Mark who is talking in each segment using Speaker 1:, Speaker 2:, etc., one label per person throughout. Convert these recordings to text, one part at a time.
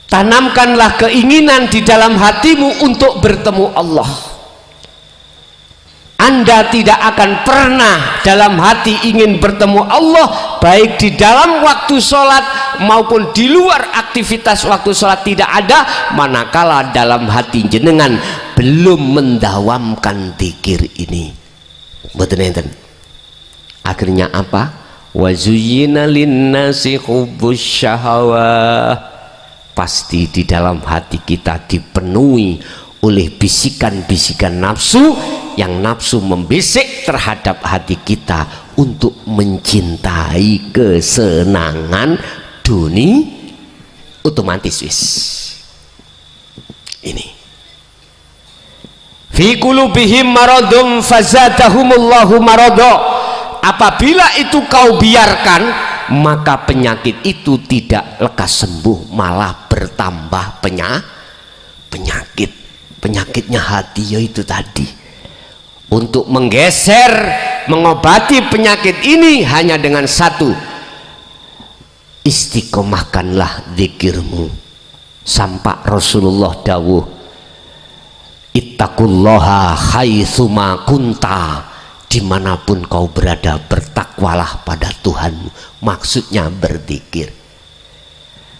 Speaker 1: Tanamkanlah keinginan di dalam hatimu untuk bertemu Allah. Anda tidak akan pernah dalam hati ingin bertemu Allah, baik di dalam waktu sholat maupun di luar aktivitas waktu sholat tidak ada, manakala dalam hati jenengan belum mendawamkan dzikir ini. Betul enten. Akhirnya apa? Wa zuyyina linnasi hubbus syahawah. Pasti di dalam hati kita dipenuhi oleh bisikan-bisikan nafsu, yang nafsu membisik terhadap hati kita untuk mencintai kesenangan dunia. Otomatis wis ini fi qulubihim maradun fazadahumullahu marada. Apabila itu kau biarkan, maka penyakit itu tidak lekas sembuh, malah bertambah penyakit. Penyakitnya hati yaitu tadi. Untuk menggeser, mengobati penyakit ini hanya dengan satu, istiqomahkanlah zikirmu. Sampai Rasulullah dawuh, ittaqullaha haitsuma kunta. Dimanapun kau berada, bertakwalah pada Tuhanmu. Maksudnya berzikir.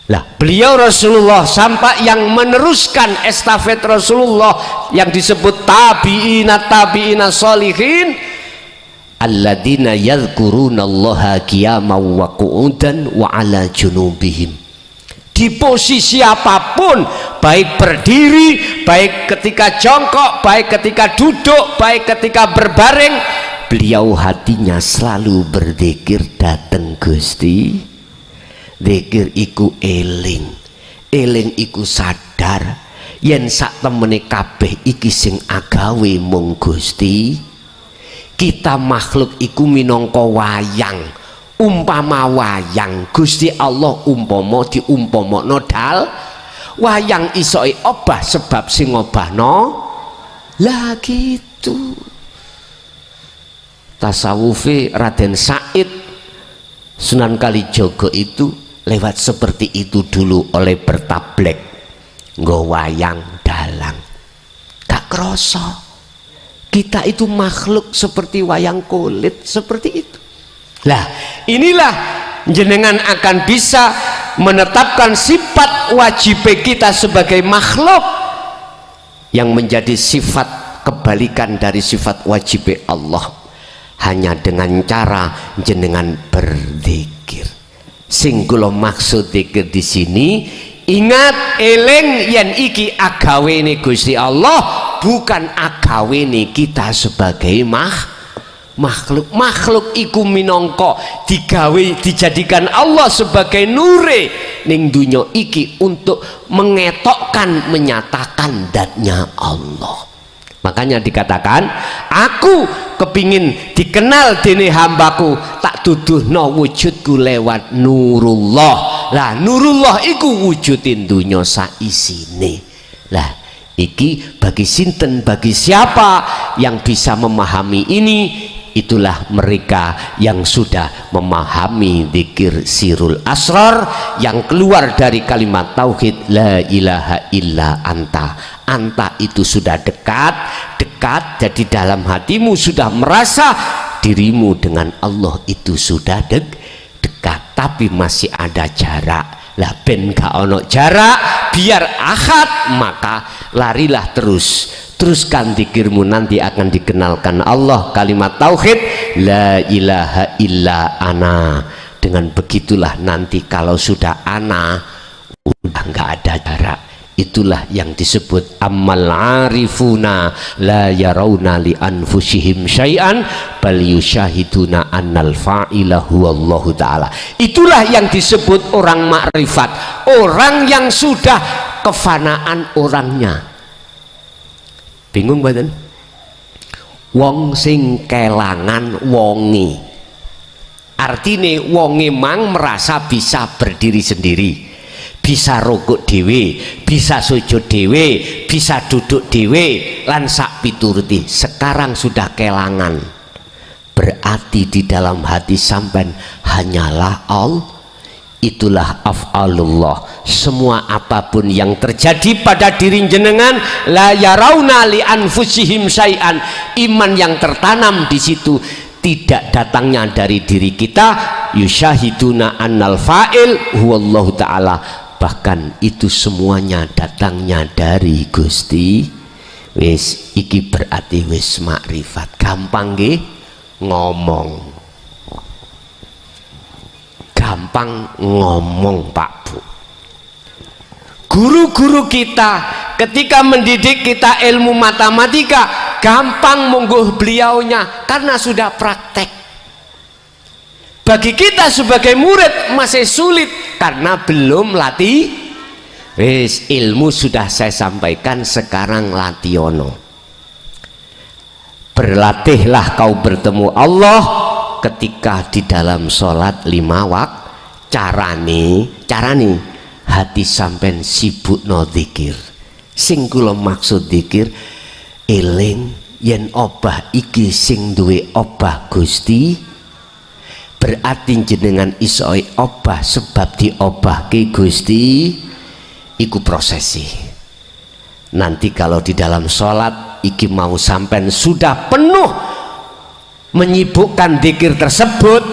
Speaker 1: Lah, beliau Rasulullah sampai yang meneruskan estafet Rasulullah yang disebut tabi'ina sholihin, alladzina yadhkurunallaha qiyaman wa qu'udan wa ala junubihim. Di posisi apapun, baik berdiri, baik ketika jongkok, baik ketika duduk, baik ketika berbaring, beliau hatinya selalu berzikir dateng Gusti. Zikir iku eling, eling iku sadar yen sak temene kabeh iki sing agawe mung Gusti. Kita makhluk iku minangka wayang, umpama wayang Gusti Allah umpama diumpamakno dal wayang isoke obah sebab sing ngobahno. Lah gitu tasawufe Raden Said Sunan Kalijaga itu lewat seperti itu dulu, oleh bertablek nggo wayang dalang. Gak kroso kita itu makhluk seperti wayang kulit seperti itu. Lah inilah jenengan akan bisa menetapkan sifat wajib kita sebagai makhluk yang menjadi sifat kebalikan dari sifat wajib Allah, hanya dengan cara jenengan berzikir. Sing kula maksud zikir di sini, ingat eling yen iki agawene Gusti Allah, bukan agawene kita sebagai makhluk. Makhluk iku minangka digawe dijadikan Allah sebagai nure ning dunya iki untuk mengetokkan, menyatakan datnya Allah. Makanya dikatakan, aku kepingin dikenal dene hambaku, tak duduhno wujudku lewat nurullah. Lah nurullah iku wujudin dunya saisine. Lah iki bagi sinten, bagi siapa yang bisa memahami ini, itulah mereka yang sudah memahami zikir sirul asrar, yang keluar dari kalimat tauhid la ilaha illa anta. Anta itu sudah dekat, jadi dalam hatimu sudah merasa dirimu dengan Allah itu sudah dekat, tapi masih ada jarak. Lah ben gak ono jarak, biar ahad, maka larilah teruskan zikirmu, nanti akan dikenalkan Allah. Kalimat tauhid la ilaha illa ana. Dengan begitulah nanti kalau sudah ana, udah nggak ada jarak. Itulah yang disebut ammal arifuna la yarawna li anfusihim syai'an bal yusyahiduna annal fa'ila huwallahu ta'ala. Itulah yang disebut orang makrifat, orang yang sudah kefanaan orangnya. Bingung badan? Wong sing kelangan wonge, artine wonge mang merasa bisa berdiri sendiri, bisa rukuk dhewe, bisa sujud dhewe, bisa duduk dhewe lan sak pituruti. Sekarang sudah kelangan, berarti di dalam hati sampean hanyalah Allah. Itulah af'alullah, semua apapun yang terjadi pada diri jenengan, la yarauna li anfusihim syai'an, iman yang tertanam di situ tidak datangnya dari diri kita, yusyahiduna annal fa'il huwallahu ta'ala, bahkan itu semuanya datangnya dari Gusti. Wis iki berarti wis makrifat. Gampang nggih ngomong, gampang ngomong Pak Bu. Guru-guru kita ketika mendidik kita ilmu matematika gampang monggo beliaunya karena sudah praktek. Bagi kita sebagai murid masih sulit karena belum latih. Wis ilmu sudah saya sampaikan, sekarang lationo. Berlatihlah kau bertemu Allah ketika di dalam sholat 5 waktu. Carane hati sampean sibuk no dzikir. Sing kula maksud dzikir, eling yen obah iki sing duwe obah Gusti, berarti jenengan iso obah sebab diobahke Gusti. Iku prosesi. Nanti kalau di dalam sholat iki mau sampean sudah penuh menyibukkan dzikir tersebut,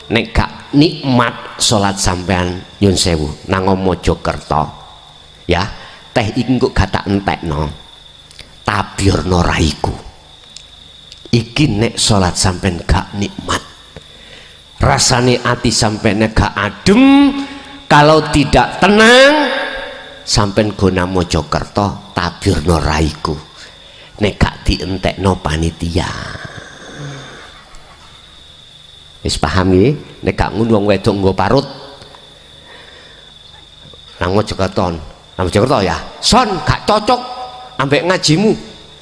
Speaker 1: nek gak nikmat sholat sampean nyun sewu nang Mojokerto ya, teh iki kok gak tak entekno tabyurno raiku iki, nek sholat sampean gak nikmat, rasane ati sampean gak adem, kalau tidak tenang sampean gona Mojokerto tabyurno raiku, nek gak dientekno panitia. Wis paham ya? Nek gak ngono wong wedok nggo parut nang Mojokerto, nang Mojokerto ya son gak cocok ambek ngajimu,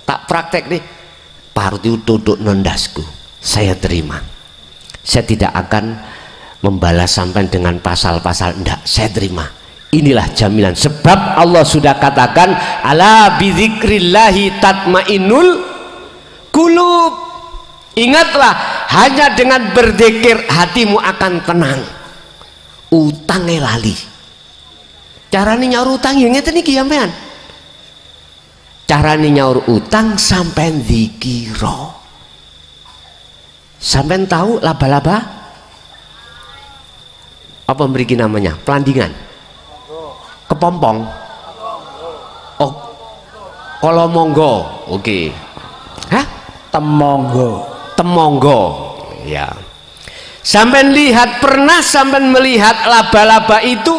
Speaker 1: tak praktek nih parut itu duduk nendasku, saya terima. Saya tidak akan membalas sampai dengan pasal-pasal, ndak, saya terima. Inilah jaminan, sebab Allah sudah katakan ala bidzikrillahi tatmainnul qulub. Ingatlah, hanya dengan berzikir hatimu akan tenang. Utangnya lali. Carane nyaur utang ya ngeten iki sampean. Carane nyaur utang sampean zikira. Sampean tahu laba-laba? Apa mriki namanya? Pelandingan. Kepompong. Oh, kalau monggo, oke. Hah? Temonggo. Temonggo, ya. Sampai lihat, pernah sampai melihat laba-laba itu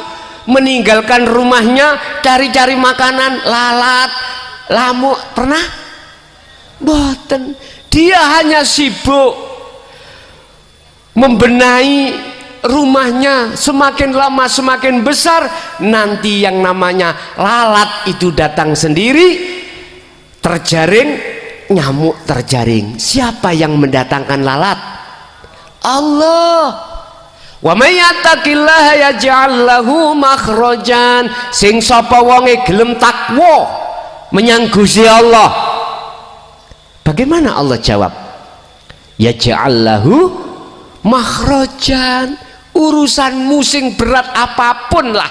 Speaker 1: meninggalkan rumahnya cari-cari makanan, lalat, lamuk, pernah? Boten. Dia hanya sibuk membenahi rumahnya, semakin lama semakin besar, nanti yang namanya lalat itu datang sendiri, terjaring, nyamuk terjaring. Siapa yang mendatangkan lalat? Allah. Wa may yattaqillaha yaj'al lahu makhrajan. Sing sapa wonge gelem takwa menyang Gusti Allah, bagaimana Allah jawab? Yaj'al lahu makhrajan. Urusanmu sing berat apapun lah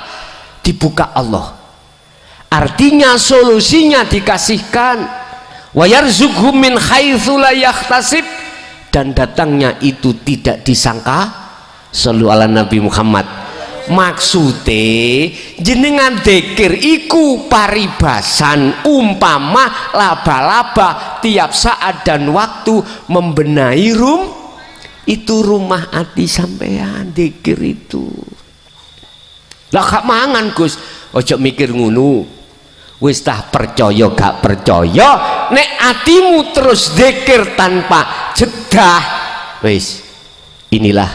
Speaker 1: dibuka Allah, artinya solusinya dikasihkan. Wa yarzuqhum min haitsu la yahtasib, dan datangnya itu tidak disangka. Shallu ala Nabi Muhammad. Maksude jenengan dzikir iku paribasan, umpama laba-laba tiap saat dan waktu membenahi itu rumah hati sampean, dzikir itu. Lah gak mangan Gus, ojo mikir ngono. Wis tah percaya gak percaya, nek atimu terus dzikir tanpa jedah, wis inilah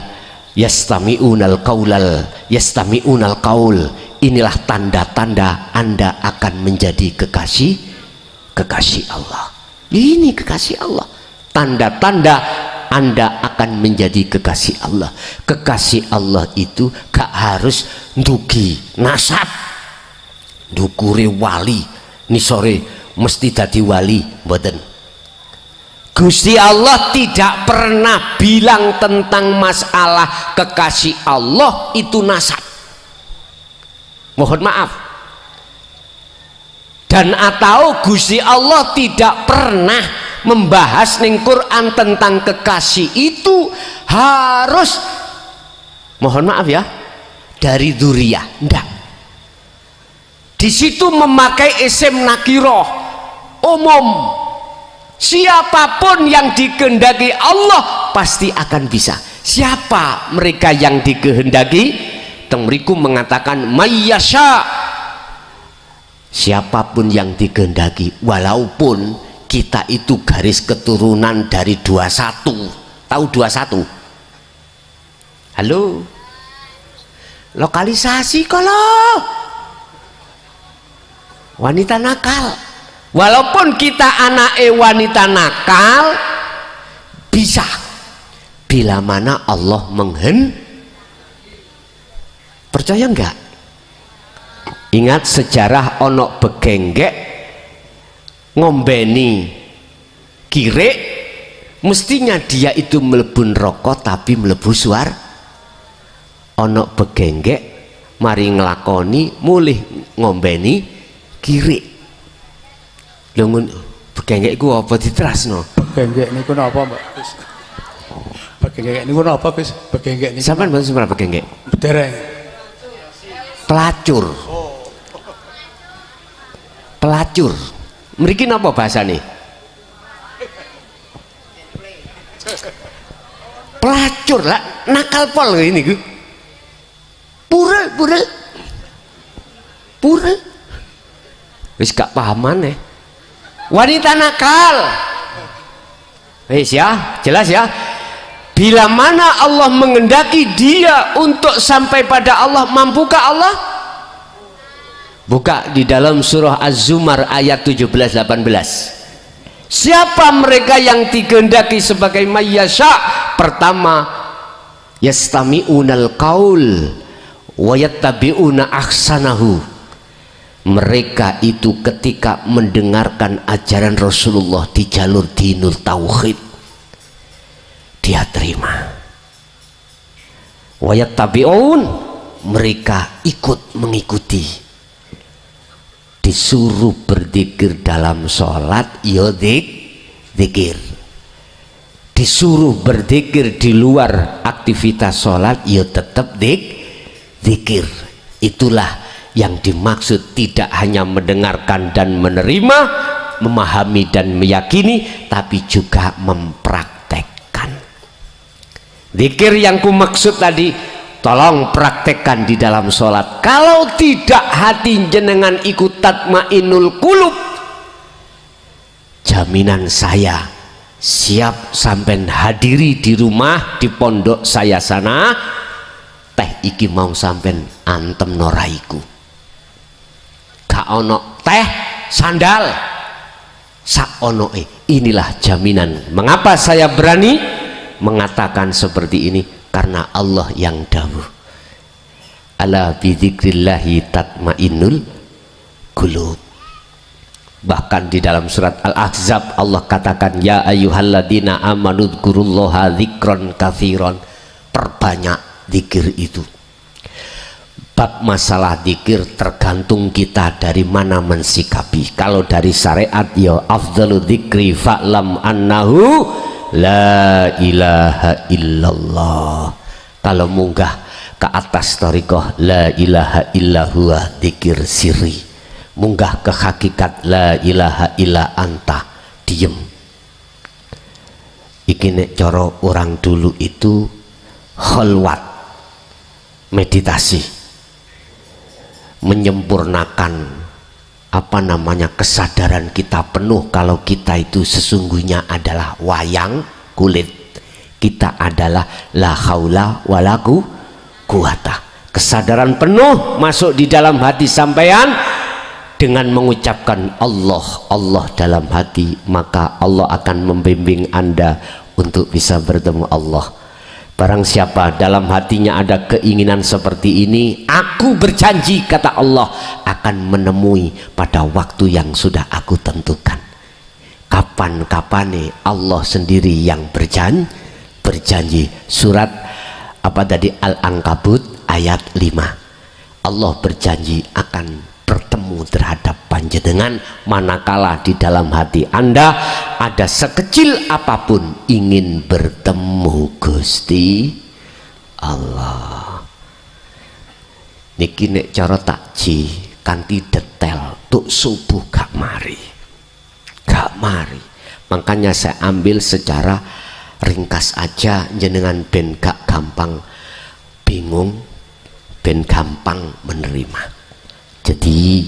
Speaker 1: yastami'unal qaul, inilah tanda-tanda Anda akan menjadi kekasih Allah. Ini kekasih Allah, tanda-tanda Anda akan menjadi kekasih Allah. Kekasih Allah itu gak harus ndugi nasab, dukure wali ni sore mesti dadi wali, mboten. Gusti Allah tidak pernah bilang tentang masalah kekasih Allah itu nasab. mohon maaf. Dan atau Gusti Allah tidak pernah membahas ning Quran tentang kekasih itu harus, mohon maaf ya, dari dzurriyyah. Enggak. Di situ memakai isim nakiroh umum. Siapapun yang dikehendaki Allah pasti akan bisa. Siapa mereka yang dikehendaki? Tengriku mengatakan mayyasha, siapapun yang dikehendaki, walaupun kita itu garis keturunan dari 21. Tahu 21? Halo, lokalisasi kalau wanita nakal, walaupun kita anak wanita nakal bisa, bila mana Allah percaya enggak? Ingat sejarah onok begenggek ngombeni kirek, mestinya dia itu melebun rokok tapi melebu suar. Onok begenggek mari ngelakoni mulih ngombeni kirek. Lho begenggek iku apa diterasno? Begenggek niku napa, Mbak? Begenggek niku napa, Gus? Begenggek niku. Sampeyan mboten seberapa begenggek? Dereng. Pelacur. Pelacur. Mriki napa bahasane? Pelacur lah, nakal pol ini gue. Pura. Wis gak pahaman ya. Wanita nakal. Wis ya, jelas ya. Bila mana Allah mengendaki dia untuk sampai pada Allah, mampukah Allah? Buka di dalam surah Az-Zumar ayat 17-18. Siapa mereka yang dikehendaki sebagai mayyasha? Pertama, yastami'unal qaul wa yattabi'una ahsanahu. Mereka itu ketika mendengarkan ajaran Rasulullah di jalur dinul tauhid, dia terima. Wa yattabi'un, mereka ikut mengikuti. Disuruh berzikir dalam sholat, ya zikir. Disuruh berzikir di luar aktivitas sholat, ya tetap zikir. Itulah yang dimaksud, tidak hanya mendengarkan dan menerima, memahami dan meyakini, tapi juga mempraktekkan. Zikir yang ku maksud tadi, tolong praktekkan di dalam sholat. Kalau tidak, hati jenengan ikut tatmainul qulub, jaminan saya siap sampai hadiri di rumah, di pondok saya sana, teh iki mau sampai antem noraiku. Gak ono teh sandal sak ono. Inilah jaminan. Mengapa saya berani mengatakan seperti ini? Karena Allah yang dawuh, ala bidzikrillahi tatmainnul qulub. Bahkan di dalam surat Al-Ahzab Allah katakan, ya ayyuhalladzina amanu dzkurullaha dzikron katsiron. Perbanyak zikir itu. Bab masalah zikir tergantung kita dari mana mensikapi. Kalau dari syariat, ya afdalu dzikri fa'lam annahu la ilaha illallah. Kalau munggah ke atas thariqah, la ilaha illahuwa dzikir sirri. Munggah ke hakikat, la ilaha illa anta, diem. Iki nek cara orang dulu itu khalwat, meditasi, menyempurnakan apa namanya kesadaran kita penuh kalau kita itu sesungguhnya adalah wayang kulit. Kita adalah la haula wala quwata. Kesadaran penuh masuk di dalam hati sampean dengan mengucapkan Allah, Allah dalam hati, maka Allah akan membimbing Anda untuk bisa bertemu Allah. Barang siapa dalam hatinya ada keinginan seperti ini, aku berjanji, kata Allah, akan menemui pada waktu yang sudah aku tentukan. Kapan-kapan Allah sendiri yang berjanji. Surat apa tadi? Al-Ankabut ayat 5. Allah berjanji akan bertemu terhadap panjenengan manakala di dalam hati Anda ada sekecil apapun ingin bertemu Gusti Allah. Niki nek cara takji kanthi detail tuk subuh gak mari. Makanya saya ambil secara ringkas aja jenengan ben gak gampang bingung, ben gampang menerima. Jadi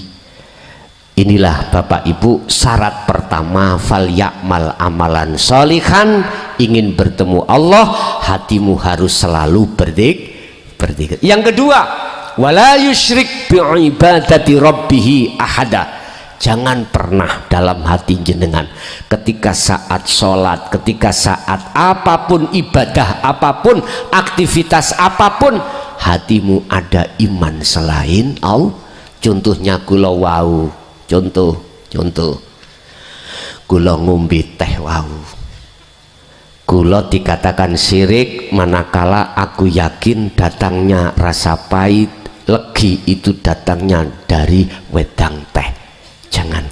Speaker 1: inilah Bapak Ibu syarat pertama, fal ya'mal amalan sholihan. Ingin bertemu Allah, hatimu harus selalu berzikir. Yang kedua, wala yusyrik bi'ibadati rabbih ahada. Jangan pernah dalam hati jenengan ketika saat sholat, ketika saat apapun ibadah, apapun aktivitas apapun, hatimu ada iman selain Allah. Contohnya kula wau, contoh kula ngombe teh wau, kula dikatakan syirik manakala aku yakin datangnya rasa pahit, legi itu datangnya dari wedang teh. Jangan.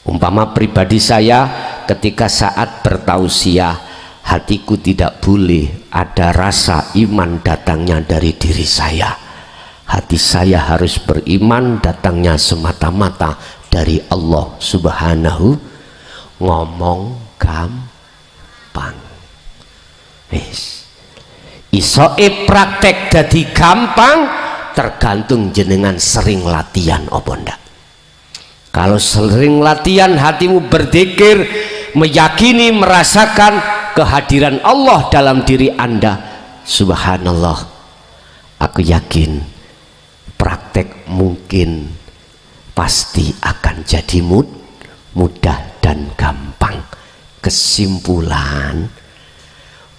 Speaker 1: Umpama pribadi saya ketika saat bertausiah, hatiku tidak boleh ada rasa iman datangnya dari diri saya. Hati saya harus beriman datangnya semata-mata dari Allah Subhanahu. Ngomong gampang, isoe praktek dadi gampang tergantung jenengan sering latihan apa ndak. Kalau sering latihan hatimu berzikir, meyakini, merasakan kehadiran Allah dalam diri Anda, subhanallah, aku yakin praktek mungkin pasti akan jadi mudah dan gampang. Kesimpulan,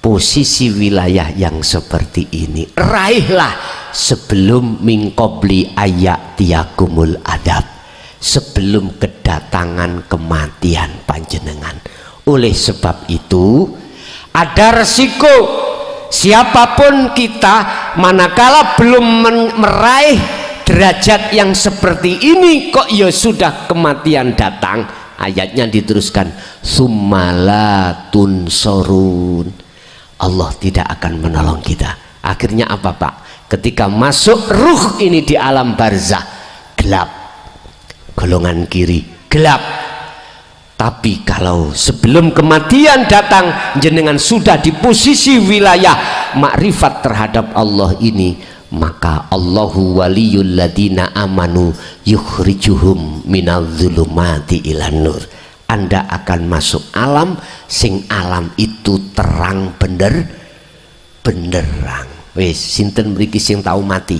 Speaker 1: posisi wilayah yang seperti ini raihlah sebelum mingkobli ayak tiakumul adab, sebelum kedatangan kematian panjenengan. Oleh sebab itu ada resiko. Siapapun kita manakala belum meraih derajat yang seperti ini kok ya sudah kematian datang. Ayatnya diteruskan, summalatun sorun, Allah tidak akan menolong kita. Akhirnya apa Pak? Ketika masuk ruh ini di alam barzah, gelap, golongan kiri gelap. Tapi kalau sebelum kematian datang jenengan sudah di posisi wilayah makrifat terhadap Allah ini, maka Allahu waliyul ladina amanu yukhrijuhum minadh-dhulumati ilan nur. Anda akan masuk alam sing alam itu terang benderang. Wes sinten mriki sing tahu mati?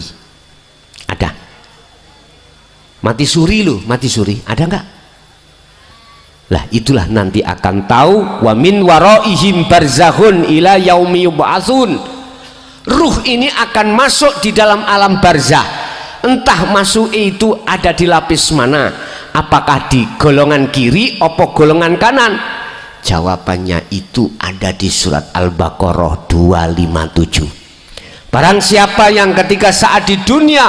Speaker 1: Ada? Mati suri loh, mati suri. Ada enggak? Lah itulah nanti akan tahu, wa min waraihim barzakhun ila yaumi yub'atsun. Ruh ini akan masuk di dalam alam barzah. Entah masuk itu ada di lapis mana, apakah di golongan kiri atau golongan kanan? Jawabannya itu ada di surat Al-Baqarah 257. Barang siapa yang ketika saat di dunia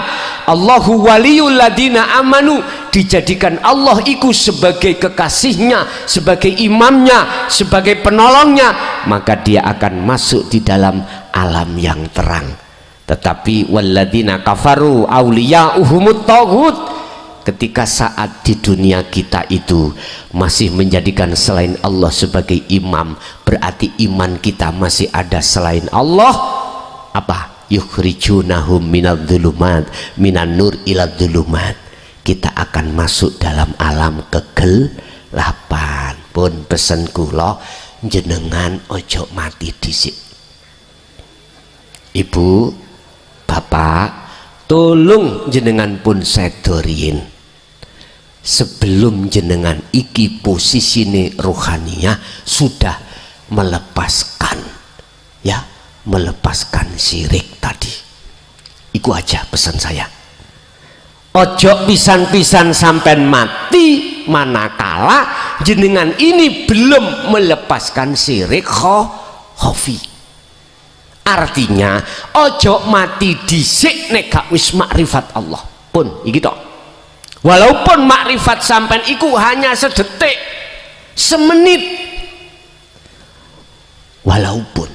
Speaker 1: Allahu waliyul ladina amanu, dijadikan Allah itu sebagai kekasihnya, sebagai imamnya, sebagai penolongnya, maka dia akan masuk di dalam alam yang terang. Tetapi walladzina kafaru auliya'uhumut taghut, ketika saat di dunia kita itu masih menjadikan selain Allah sebagai imam, berarti iman kita masih ada selain Allah. Apa? Yukhrijunahum minadh-dhulumat minan nur ila dhulumat. Kita akan masuk dalam alam kegelapan. Pun pesen kula jenengan ojo mati dhisik. Ibu, bapak, tolong jenengan pun sedorien. Sebelum jenengan iki posisine rohaniah sudah melepaskan, ya, melepaskan syirik tadi. Iku aja pesan saya. Ojo pisan-pisan sampai mati manakala jenengan ini belum melepaskan syirik khafi. Artinya ojo mati dhisik nek gak wis makrifat Allah pun iki tok. Walaupun makrifat sampean iku hanya sedetik, semenit, walaupun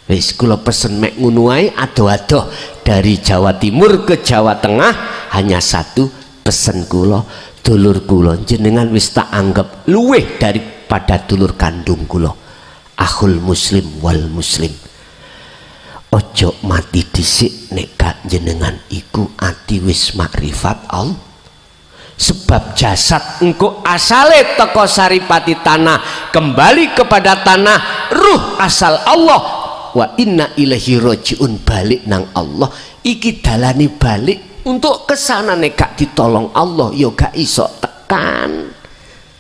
Speaker 1: wis kula pesen mek ngono ae adoh-adoh dari Jawa Timur ke Jawa Tengah, hanya satu pesen kula, dulur kula jenengan wis tak anggap luweh daripada dulur kandung kula, akhul muslim wal muslim. Ojo mati dhisik nek gak jenengan iku ati wis makrifat Allah. Sebab jasad engko asale teko saripati tanah, kembali kepada tanah, ruh asal Allah, wa inna ilaihi rajiun, balik nang Allah. Iki dalane balik untuk kesana nek gak ditolong Allah yo gak iso tekan.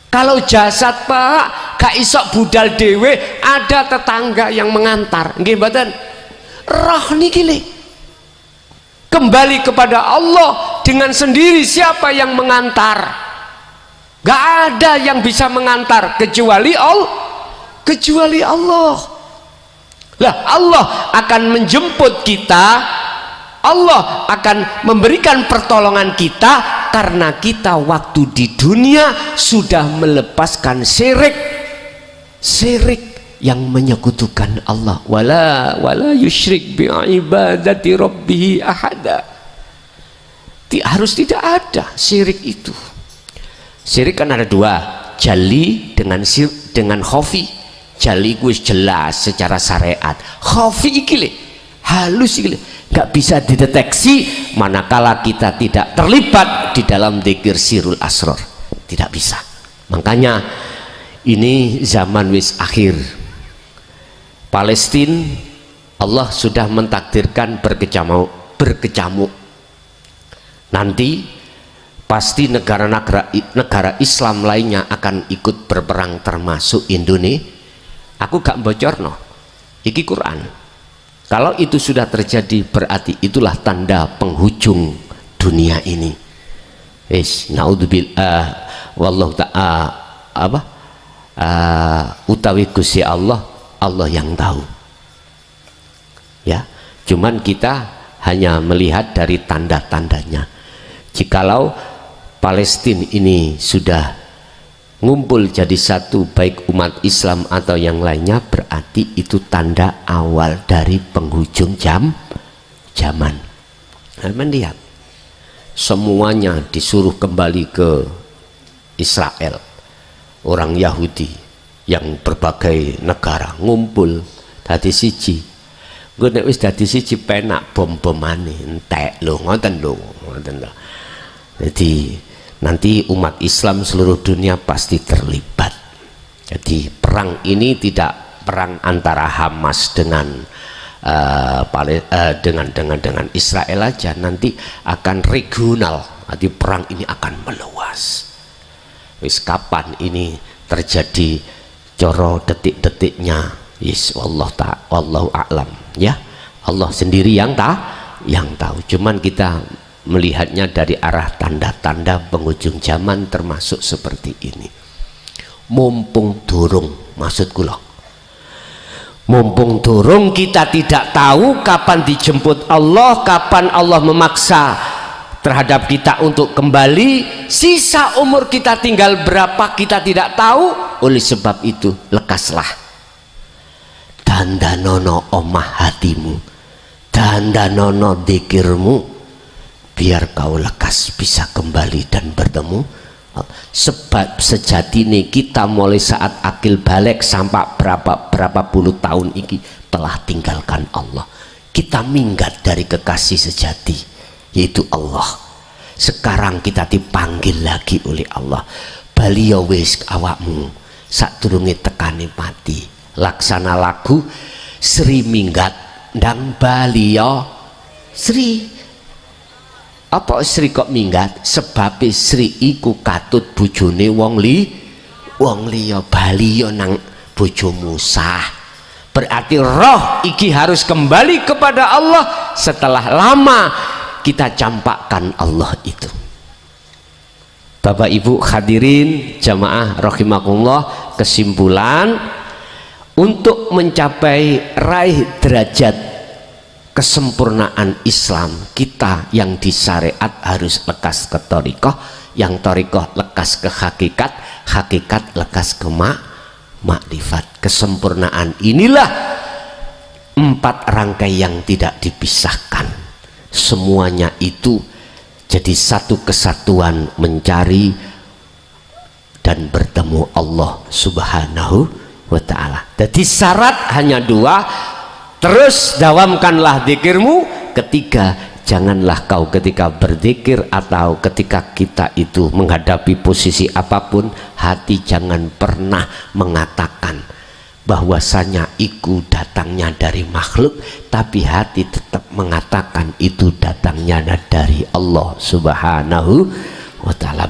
Speaker 1: Kalau jasad Pak gak iso budal dewe, ada tetangga yang mengantar, nggih mboten? Roh niki le kembali kepada Allah dengan sendiri. Siapa yang mengantar? Gak ada yang bisa mengantar kecuali Allah, kecuali Allah. Lah Allah akan menjemput kita, Allah akan memberikan pertolongan kita karena kita waktu di dunia sudah melepaskan syirik yang menyekutukan Allah. Wala yusyrik bi ibadati rabbih ahada. Harus tidak ada syirik itu. Syirik kan ada dua, jali dengan khafi. Jali gue jelas secara syariat, khafi iki le halus iki le gak bisa dideteksi manakala kita tidak terlibat di dalam dzikir sirul asror, tidak bisa. Makanya ini zaman wis akhir. Palestina Allah sudah mentakdirkan berkecamuk. Nanti pasti negara Islam lainnya akan ikut berperang termasuk Indonesia. Aku gak bocorno, iki Quran. Kalau itu sudah terjadi berarti itulah tanda penghujung dunia ini. Naudzubillah, wallahu ta'ala utawi Gusti Allah yang tahu ya. Cuman kita hanya melihat dari tanda-tandanya. Jikalau Palestina ini sudah ngumpul jadi satu, baik umat Islam atau yang lainnya, berarti itu tanda awal dari penghujung zaman. Lihat semuanya disuruh kembali ke Israel. Orang Yahudi yang berbagai negara ngumpul dadi siji. Gue nek wis dadi siji penak bom-bomane entek lho, ngoten lho. Jadi nanti umat Islam seluruh dunia pasti terlibat. Jadi perang ini tidak perang antara Hamas dengan Israel aja, nanti akan regional. Nanti perang ini akan meluas. Wis kapan ini terjadi? Coro detik-detiknya yes, wallahu a'lam ya. Allah sendiri yang tahu. Cuman kita melihatnya dari arah tanda-tanda penghujung zaman termasuk seperti ini. Mumpung durung, maksud kula, mumpung durung kita tidak tahu kapan dijemput Allah, kapan Allah memaksa terhadap kita untuk kembali, sisa umur kita tinggal berapa kita tidak tahu. Oleh sebab itu lekaslah, dandanono omah hatimu, dandanono dzikirmu, biar kau lekas bisa kembali dan bertemu. Sebab sejatine kita mulai saat akil balik sampai berapa puluh tahun ini telah tinggalkan Allah. Kita minggat dari kekasih sejati, yaitu Allah. Sekarang kita dipanggil lagi oleh Allah. Baliyo wis awakmu sadurunge tekane mati. Laksana lagu Sri minggat ndang baliyo Sri. Apa Sri kok minggat? Sebab Sri iku katut bojone wong liya, baliyo nang bojomu sah. Berarti roh iki harus kembali kepada Allah setelah lama kita campakkan Allah itu. Bapak Ibu hadirin jamaah rahimakumullah, kesimpulan untuk mencapai raih derajat kesempurnaan Islam, kita yang di syariat harus lekas ke thariqah, yang thariqah lekas ke hakikat, hakikat lekas ke makrifat. Kesempurnaan inilah 4 rangkai yang tidak dipisahkan, semuanya itu jadi satu kesatuan mencari dan bertemu Allah Subhanahu wa ta'ala. Jadi syarat hanya 2, terus dawamkanlah zikirmu. Ketiga, janganlah kau ketika berzikir atau ketika kita itu menghadapi posisi apapun, hati jangan pernah mengatakan bahwasanya itu datangnya dari makhluk, tapi hati tetap mengatakan itu datangnya dari Allah Subhanahu wa ta'ala.